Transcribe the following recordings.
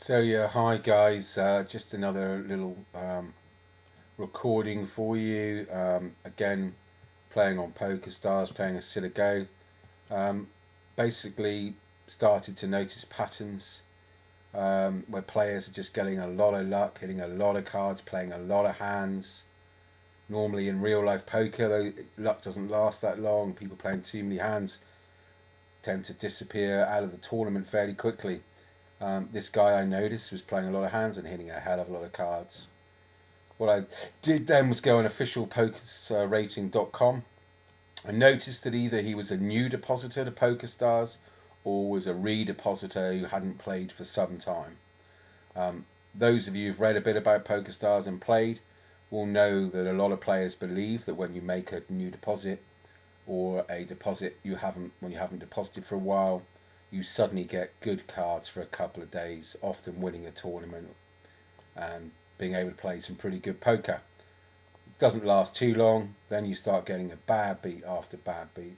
So yeah, hi guys. Just another little recording for you. Again, playing on Pokerstars, playing a sit a go. Um, Basically, started to notice patterns where players are just getting a lot of luck, hitting a lot of cards, playing a lot of hands. Normally in real life poker, though, luck doesn't last that long. People playing too many hands tend to disappear out of the tournament fairly quickly. This guy I noticed was playing a lot of hands and hitting a hell of a lot of cards. What I did then was go on officialpokerrating.com. I noticed that either he was a new depositor to PokerStars or was a redepositor who hadn't played for some time. Those of you who've read a bit about PokerStars and played will know that a lot of players believe that when you make a new deposit or a deposit when you haven't deposited for a while, you suddenly get good cards for a couple of days, often winning a tournament and being able to play some pretty good poker. It doesn't last too long, then you start getting a bad beat after bad beat.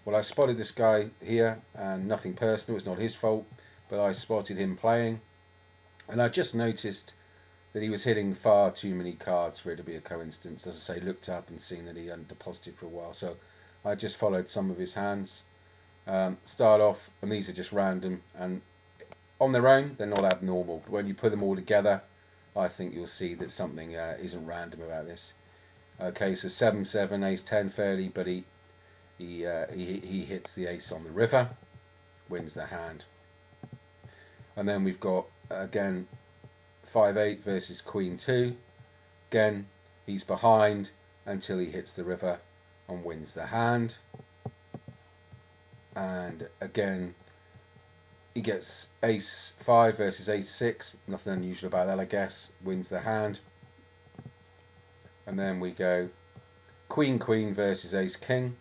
Well, I spotted this guy here, and nothing personal, it's not his fault, but I spotted him playing, and I just noticed that he was hitting far too many cards for it to be a coincidence. As I say, looked up and seen that he hadn't deposited for a while, so I just followed some of his hands. Start off, and these are just random, and on their own they're not abnormal, but when you put them all together I think you'll see that something isn't random about this. Okay, so 7-7, ace-10 fairly, but he hits the ace on the river, wins the hand. And then we've got again 5-8 versus queen-2. Again, he's behind until he hits the river and wins the hand. And again, he gets ace-5 versus ace-6. Nothing unusual about that, I guess. Wins the hand. And then we go queen-queen versus ace-king.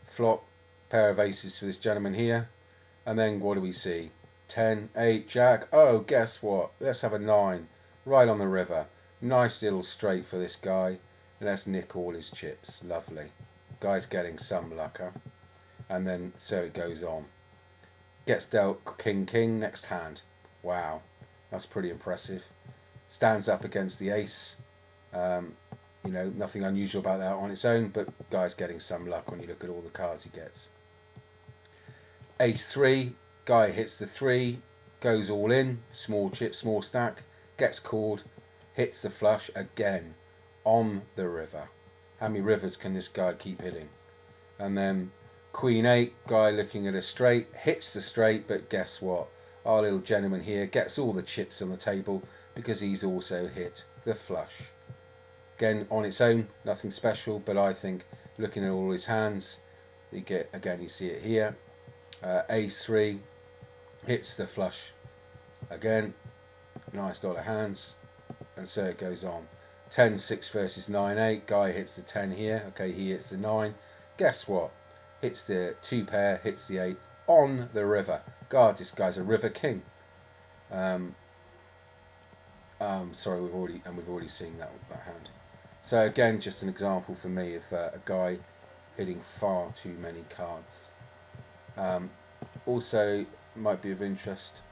Flop, pair of aces for this gentleman here. And then what do we see? 10, 8, jack. Oh, guess what? Let's have a 9. Right on the river. Nice little straight for this guy. And let's nick all his chips. Lovely. Guy's getting some luck, huh? And then so it goes on. Gets dealt king-king next hand. Wow, that's pretty impressive. Stands up against the ace. Nothing unusual about that on its own, but guy's getting some luck when you look at all the cards he gets. Ace-3, guy hits the 3, goes all in, small chip, small stack, gets called, hits the flush again on the river. How many rivers can this guy keep hitting? And then queen-8, guy looking at a straight, hits the straight, but guess what? Our little gentleman here gets all the chips on the table because he's also hit the flush. Again, on its own, nothing special, but I think looking at all his hands, you see it here. Ace-3, hits the flush. Again, nice lot of hands, and so it goes on. 10-6 versus 9-8, guy hits the 10 here. Okay, he hits the 9. Guess what? Hits the 2 pair, hits the 8 on the river. God, this guy's a river king. Sorry, we've already seen that hand. So again, just an example for me of a guy hitting far too many cards. Also, might be of interest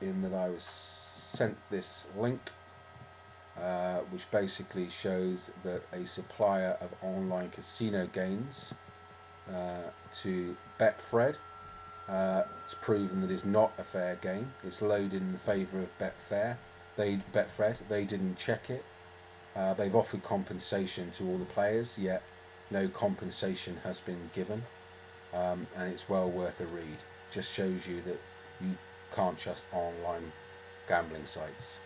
in that I was sent this link, which basically shows that a supplier of online casino games to Betfred. It's proven that it's not a fair game. It's loaded in favour of Betfred. They didn't check it. They've offered compensation to all the players, yet no compensation has been given. And it's well worth a read. Just shows you that you can't trust online gambling sites.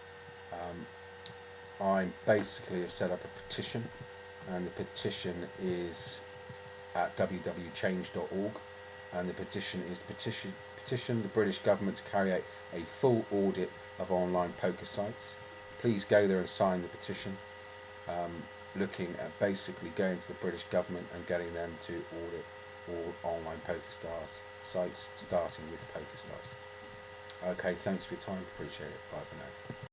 I basically have set up a petition, and the petition is at www.change.org, and the petition is petition the British government to carry out a full audit of online poker sites. Please go there and sign the petition, looking at basically going to the British government and getting them to audit all online PokerStars sites, starting with PokerStars. Okay, thanks for your time, appreciate it, bye for now.